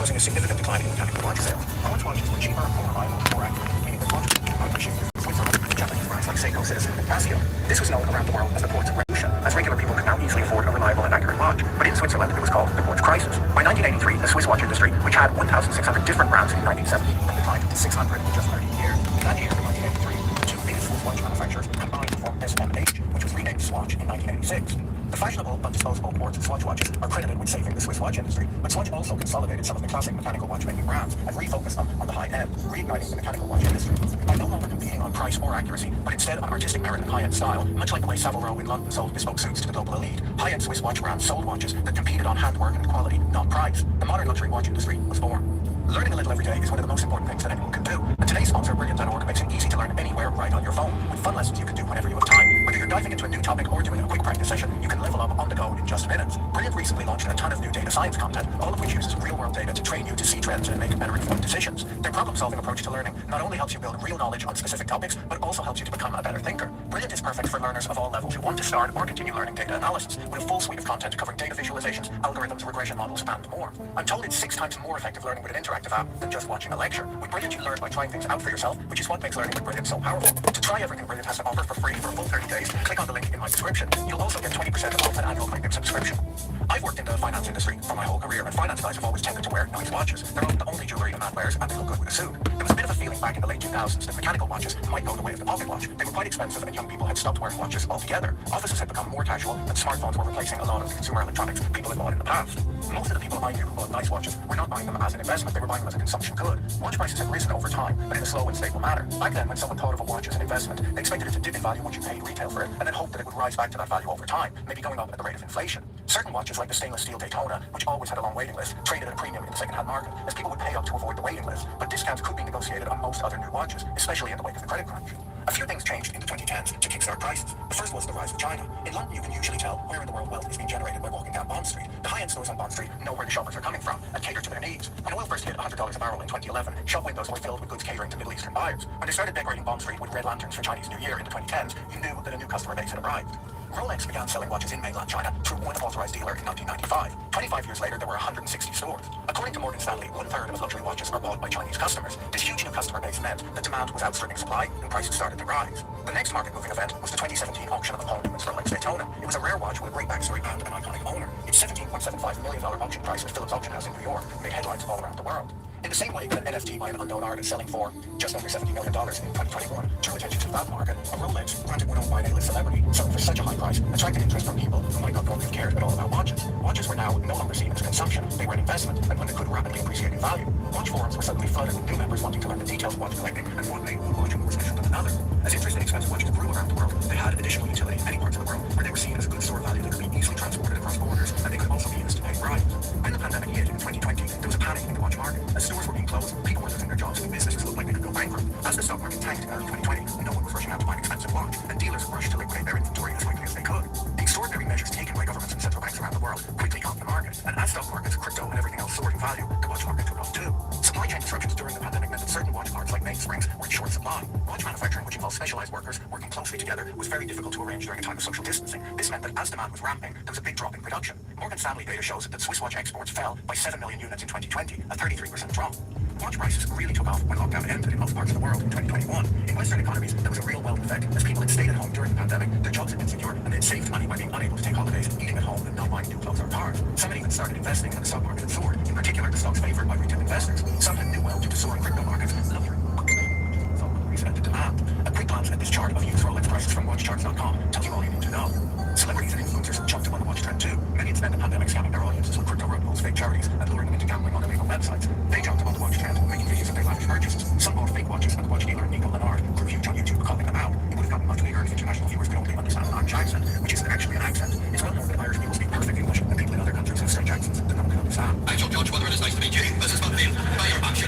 causing a significant decline in mechanical watch sales. Rolex watches were cheaper, more reliable, more accurate, meaning that watches became outmachine with Japanese brands like Seiko, Citizen, and Casio. This was known around the world as the Quartz Revolution, as regular people could now easily afford a reliable and accurate watch. But in Switzerland, it was called the Quartz Crisis. By 1983, the Swiss watch industry, which had 1,600 different brands in 1970, had declined to 600 in just 30 years. That year, in 1983, the two biggest Swiss watch manufacturers combined to form SMH, which was renamed Swatch in 1986. The fashionable but disposable quartz Swatch watches are credited with saving the Swiss watch industry, but Swatch also consolidated some of the classic mechanical watchmaking brands and refocused them on the high end, reigniting the mechanical watch industry. By no longer competing on price or accuracy, but instead on artistic merit and high-end style, much like the way Savile Row in London sold bespoke suits to the global elite, high-end Swiss watch brands sold watches that competed on handwork and quality, not price. The modern luxury watch industry was born. Learning a little every day is one of the most important things that anyone can do. And today's sponsor, Brilliant.org, makes it easy to learn anywhere right on your phone, with fun lessons you can do whenever you have time. Whether you're diving into a new topic or doing a quick practice session, you can level up on the go in just minutes. Brilliant recently launched a ton of new data science content, all of which uses real-world data to train you to see trends and make better informed decisions. Their problem-solving approach to learning not only helps you build real knowledge on specific topics, but also helps you to become a better thinker. Brilliant is perfect for learners of all levels who want to start or continue learning data analysis, with a full suite of content covering data visualizations, algorithms, regression models, and more. I'm told it's 6 times more effective learning with an interactive app than just watching a lecture. With Brilliant, you learn by trying things out for yourself, which is what makes learning with Brilliant so powerful. To try everything Brilliant has to offer for free for a full 30 days, click on the link in my description. You'll also get 20% off an annual premium subscription. I've worked in the finance industry for my whole career, and finance guys have always tended to wear nice watches. They're often the only jewelry a man wears, and they look good with a suit. There was a bit of a feeling back in the late 2000s that mechanical watches might go the way of the pocket watch. They were quite expensive, and young people had stopped wearing watches altogether. Offices had become more casual, and smartphones were replacing a lot of the consumer electronics people had bought in the past. Most of the people I knew who bought nice watches were not buying them as an investment, they were buying them as a consumption good. Watch prices have risen over time, but in a slow and stable manner. Back then, when someone thought of a watch as an investment, they expected it to dip in value once you paid retail for it, and then hoped that it would rise back to that value over time, maybe going up at the rate of inflation. Certain watches, like the stainless steel Daytona, which always had a long waiting list, traded at a premium in the second-hand market, as people would pay up to avoid the waiting list, but discounts could be negotiated on most other new watches, especially in the wake of the credit crunch. A few things changed in the 2010s to kickstart prices. The first was the rise of China. In London, you can usually tell where in the world wealth is being generated by walking down Bond Street. The high-end stores on Bond Street know where the shoppers are coming from and cater to their needs. When oil first hit $100 a barrel in 2011, shop windows were filled with goods catering to Middle Eastern buyers. When they started decorating Bond Street with red lanterns for Chinese New Year in the 2010s, you knew that a new customer base had arrived. Rolex began selling watches in mainland China through one authorized dealer in 1995. 25 years later, there were 160 stores. According to Morgan Stanley, 1/3 of luxury watches are bought by Chinese customers. This huge new customer base meant that demand was outstripping supply and prices started to rise. The next market-moving event was the 2017 auction of the Paul Newman's Rolex Daytona. It was a rare watch with a great backstory and an iconic owner. Its $17.75 million auction price at Phillips Auction House in New York made headlines all around the world. In the same way that an NFT by an unknown artist selling for just under $70 million in 2021 drew attention to that market, a Rolex, granted one owned by an A-list celebrity, selling for such a high price, attracted interest from people who might not normally have cared at all about watches. Watches were now no longer seen as consumption, they were an investment, and one that could rapidly appreciate in value. Watch forums were suddenly flooded with new members wanting to learn the details of watch collecting and what made one watch more special than another. As interest in expensive watches grew around the world, they had additional utility in many parts of the world, where they were seen as a good store of value that could be easily transported across borders, and they could also be used to pay bribes. When the pandemic hit in 2020, there was a panic in the watch market. As stores were being closed, people were losing their jobs and businesses looked like they could go bankrupt. As the stock market tanked in early 2020, no one was rushing out to buy an expensive watch, and dealers rushed to liquidate their inventory as quickly as they could. The extraordinary measures taken by governments and central banks around the world quickly calmed the market, and as stock markets, crypto, and everything else soared in value, the watch market took off too. Supply chain disruptions during the pandemic meant that certain watch parts like mainsprings were in short supply. Watch manufacturing, which involves specialized workers working closely together, was very difficult to arrange during a time of social distancing. This meant that as demand was ramping, there was a big drop in production. Morgan Stanley data shows that Swiss watch exports fell by 7 million units in 2020, a 33% drop. Watch prices really took off when lockdown ended in most parts of the world in 2021. In Western economies, there was a real wealth effect. As people had stayed at home during the pandemic, their jobs had been secure, and they had saved money by being unable to take holidays, eating at home, and not buying new clothes or cars. Some had even started investing, and the stock market had soared. In particular, the stocks favored by retail investors. Some had new wealth due to soaring crypto markets. Luxury unprecedented demand. A quick glance at this chart of used Rolex prices from watchcharts.com tells you all you need to know. Celebrities and influencers jumped upon the watch trend too. Many had spent the pandemic scamming their audiences with crypto rug pulls, fake charities, and luring them into gambling on illegal websites. They jumped upon the watch trend, making videos of their lavish purchases. Some bought fake watches, and the watch dealer Nico Lennart grew huge on YouTube calling them out. It would have gotten much bigger if international viewers could only understand an Irish accent, which isn't actually an accent. It's well known that Irish people speak perfect English, and people in other countries have strange accents that no one can understand. I told George whether it is nice to meet you. This is Matt Bean. Buy your match.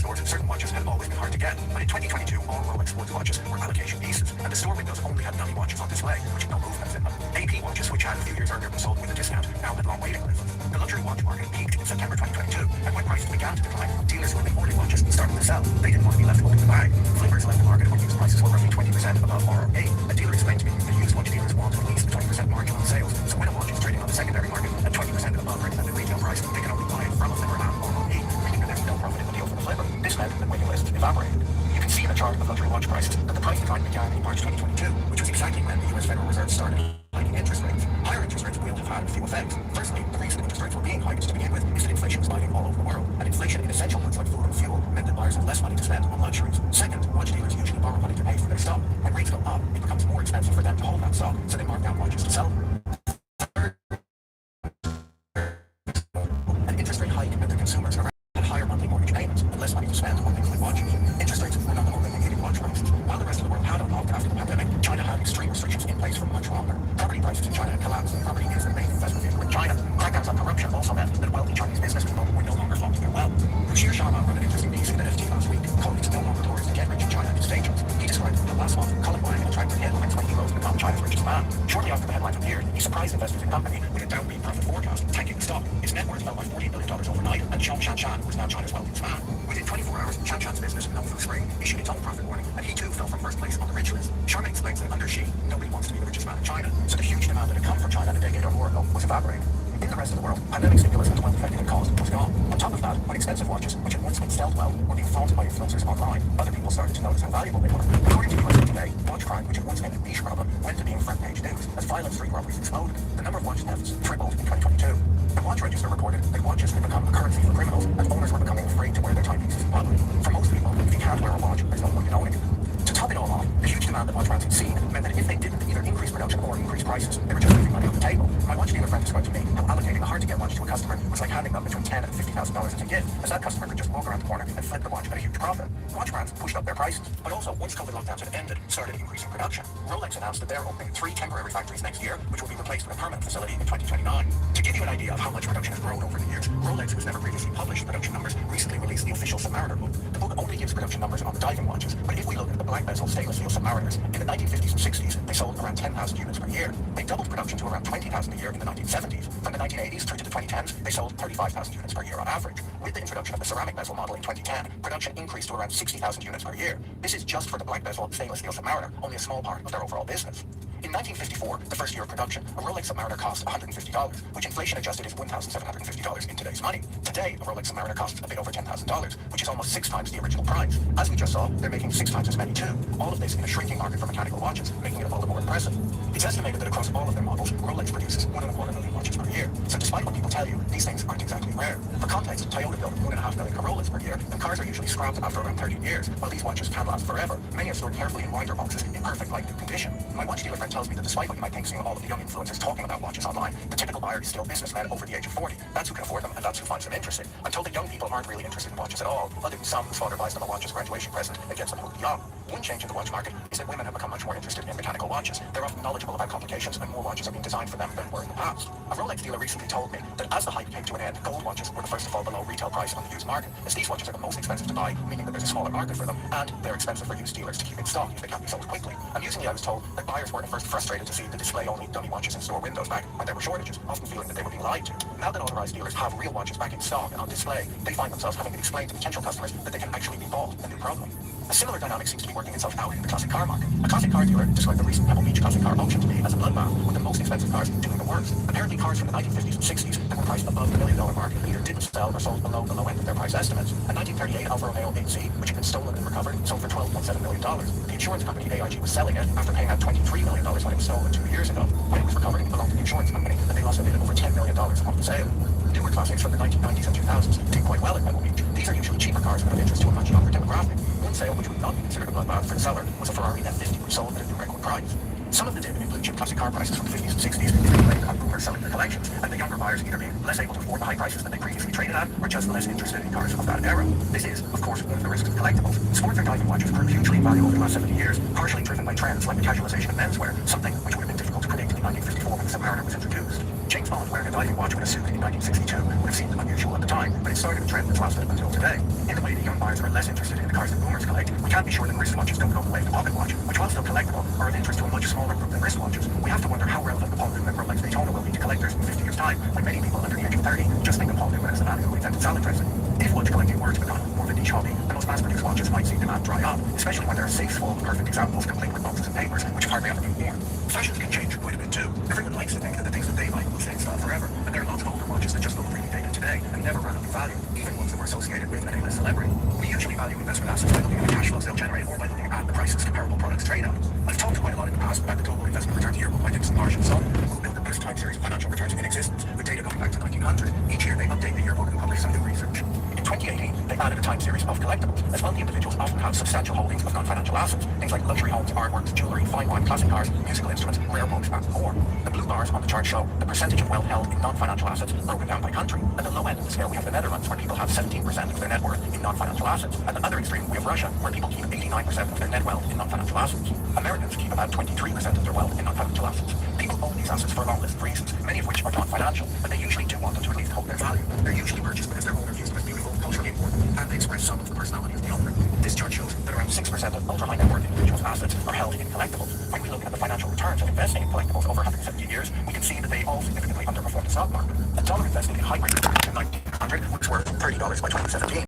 stores, certain watches had always been hard to get, but in 2022, all Rolex sports watches were allocation pieces, and the store windows only had dummy watches on display, which had no movements in them. AP watches, which had a few years earlier been sold with a discount, now had long waiting lists. The luxury watch market peaked in September 2022, and when prices began to decline, dealers who had been hoarding watches started to sell. They didn't want to be left holding the bag. Flippers left the market when used prices were roughly 20% above RRA. A dealer explained to me that used watch dealers want at least 20% margin on sales, so when a watch is trading on the secondary market at 20% above recommended retail price, they can only buy it from a flipper at RRA, meaning that there's no profit in the deal for the flipper. This meant that waiting lists evaporated. You can see in the chart of luxury watch prices that the price decline began in March 2022, which was exactly when the US Federal Reserve started hiking interest rates. Higher interest rates will have had a few effects. Firstly, the reason interest rates were being hiked to begin with is that inflation was biting all over the world, and inflation in essential goods like food and fuel meant that buyers had less money to spend on luxuries. Second, watch dealers usually borrow money to pay for their stock. When rates go up, it becomes more expensive for them to hold that stock, so they mark down watches to sell them. Third, an interest rate hike meant that consumers had higher monthly mortgage payments and less money to spend on things like watches. Interest rates were not the only thing hitting watch prices. While the rest of the world had unlocked after the pandemic, China had extreme restrictions in place for much longer. Property prices in China had collapsed, and property is the main investment vehicle in China. Crackdowns on corruption also meant that wealthy Chinese business people were no longer flaunting their wealth. Bashir Sharma wrote an interesting piece in the FT last week, calling it no longer tourists to get rich in China, it's dangerous. He described that last month, Colin Wang attracted headlines when he rose to become China's richest man. Shortly after the headlines appeared, he surprised investors in the company with a downbeat profit forecast, tanking the stock. His net worth fell by $14 billion overnight, and Zhong Shanshan was now China's wealthiest man. Within 24 hours, Shanshan's business, known for the spring, issued its own profit warning, and he too fell from first place on the rich list. Sharma explains that under Xi, nobody wants to be the richest man in China, so the huge demand that had come from China a decade or more ago was evaporating. In the rest of the world, pandemic stimulus and the wealth effect it caused was gone. On top of that, when expensive watches, which had once been sold well, were being flaunted by influencers online, other people started to notice how valuable they were. According to USA Today, watch crime, which had once been a niche problem, went to being front-page news as violent street robberies exploded. The number of watch thefts tripled in 2022. The Watch Register reported that watches had become a currency for criminals, and owners were becoming afraid to wear their timepieces in public. For most people, if you can't wear a watch, there's no point in owning it. To top it all off, the huge demand that watch brands had seen meant that if they didn't either increase production or increase prices, they were just leaving money on the table. My watch dealer friend described to me how allocating a hard-to-get watch to a customer was like handing them between $10,000 and $50,000 as a gift, as that customer could just walk around the corner and flip the watch at a huge profit. Watch brands pushed up their prices, but also, once COVID lockdowns had ended, started increasing production. Rolex announced that they're opening 3 temporary factories next year, which will be replaced with a permanent facility in 2029. To give you an idea of how much production has grown over the years, Rolex, who's never previously published production numbers, recently released the official Submariner book. The book only gives production numbers on the diving watches, but if we look at the black bezel stainless steel Submariners, in the 1950s and 60s, they sold around 10,000 units per year. They doubled production to around 20,000 a year in the 1970s. From the 1980s through to the 2010s, they sold 35,000 units per year on average. With the introduction of the ceramic bezel model in 2010, production increased to around 60,000 units per year. This is just for the black bezel stainless steel Submariner, only a small part of their overall business. In 1954, the first year of production, a Rolex Submariner cost $150, which inflation adjusted is $1,750 in today's money. Today, a Rolex Submariner costs a bit over $10,000, which is almost 6 times the original price. As we just saw, they're making 6 times as many too. All of this in a shrinking market for mechanical watches, making it all the more impressive. It's estimated that across all of their models, Rolex produces 1.25 million watches per year. So despite what people tell you, these things aren't exactly rare. For context, Toyota built 1.5 million Corollas per year, and cars are usually scrapped after around 13 years, while these watches can last forever. Many are stored carefully in winder boxes in perfect like-new condition. My watch dealer friend tells me that despite what you might think seeing all of the young influencers talking about watches online, the typical buyer is still businessmen over the age of 40. That's who can afford them, and that's who finds them interesting. I'm told that young people aren't really interested in watches at all, other than some whose father buys them a watch as a graduation present and gets them hooked young. One change in the watch market is that women have become much more interested in mechanical watches. They're often knowledgeable about complications, and more watches are being designed for them than were in the past. A Rolex dealer recently told me that as the hype came to an end, gold watches were the first to fall below retail price on the used market, as these watches are the most expensive to buy, meaning that there's a smaller market for them, and they're expensive for used dealers to keep in stock if they can't be sold quickly. Amusingly, I was told that buyers were at first frustrated to see the display-only dummy watches in store windows back when there were shortages, often feeling that they were being lied to. Now that authorized dealers have real watches back in stock and on display, they find themselves having to explain to potential customers that they can actually be bought, a new problem. A similar dynamic seems to be working itself out in the classic car market. A classic car dealer described the recent Pebble Beach classic car auction to me as a bloodbath, with the most expensive cars doing the worst. Apparently cars from the 1950s and 60s that were priced above the $1 million mark either didn't sell or sold below the low end of their price estimates. A 1938 Alfa Romeo 8C, which had been stolen and recovered, sold for $12.7 million. The insurance company AIG was selling it after paying out $23 million when it was stolen 2 years ago. When it was recovered, it belonged to the insurance company, and they lost a bit over $10 million on the sale. Newer classics from the 1990s and 2000s did quite well at Pebble Beach. These are usually cheaper cars and of interest to a much younger demographic. One sale, which would not be considered a bloodbath for the seller, was a Ferrari F50, which sold at a new record price. Some of the dip in blue-chip classic car prices from the 50s and 60s is related to boomers selling their collections, and the younger buyers either being less able to afford the high prices that they previously traded at, or just less interested in cars of that era. This is, of course, one of the risks of collectibles. Sports and diving watches grew hugely in value over the last 70 years, partially driven by trends like the casualization of menswear, something which would have been difficult to predict in 1954 when the Submariner was introduced. James Bond wearing a diving watch with a suit in 1962 would have seemed unusual at the time, but it started a trend that's lasted until today. In the way that young buyers are less interested in the cars that boomers collect, we can't be sure that wristwatches don't go the way of the pocket watch, which while still collectible, are of interest to a much smaller group than wristwatches. We have to wonder how relevant the Paul Newman Rolex Daytona will be to collectors in 50 years' time, when many people under the age of 30 just think of Paul Newman as the man who invented salad dressing. If watch collecting were to become more of a niche hobby, then most mass-produced watches might see demand dry up, especially when there are safes full of perfect examples complete with boxes and papers, which hardly ever been worn. Fashions can change quite a bit too. Everyone likes to think that the things that they like will stay in style forever, but there are lots of older watches that just look really dated today and never ran up in value, even ones that were associated with an A-list celebrity. We usually value investment assets by looking at the cash flows they'll generate or by looking at the prices comparable products trade at. I've talked quite a lot in the past about the Global Investment Returns Yearbook by Dixon Marsh and Son, who built the best time series of financial returns in existence, with data going back to 1900. Each year they update the yearbook and publish some new research. In 2018, they added a time series of collectibles, as wealthy individuals often have substantial holdings of non-financial assets, things like luxury homes, artworks, jewelry, fine wine, classic cars, musical instruments, rare books, and more. The blue bars on the chart show the percentage of wealth held in non-financial assets broken down by country. At the low end of the scale, we have the Netherlands, where people have 17% of their net worth in non-financial assets. At the other extreme, we have Russia, where people keep 89% of their net wealth in non-financial assets. Americans keep about 23% of their wealth in non-financial assets. People own these assets for a long list of reasons, many of which are non-financial, but they usually do want them to at least hold their value. They're usually purchased because their owner views them as beautiful, culturally important, and they express some of the personality of the owner. This chart shows that around 6% of ultra-high net worth individuals' assets are held in collectibles. When we look at the financial returns of investing in collectibles over 170 years, we can see that they all significantly underperform the stock market. A dollar invested in high-grade in 1900 was worth $30 by 2017.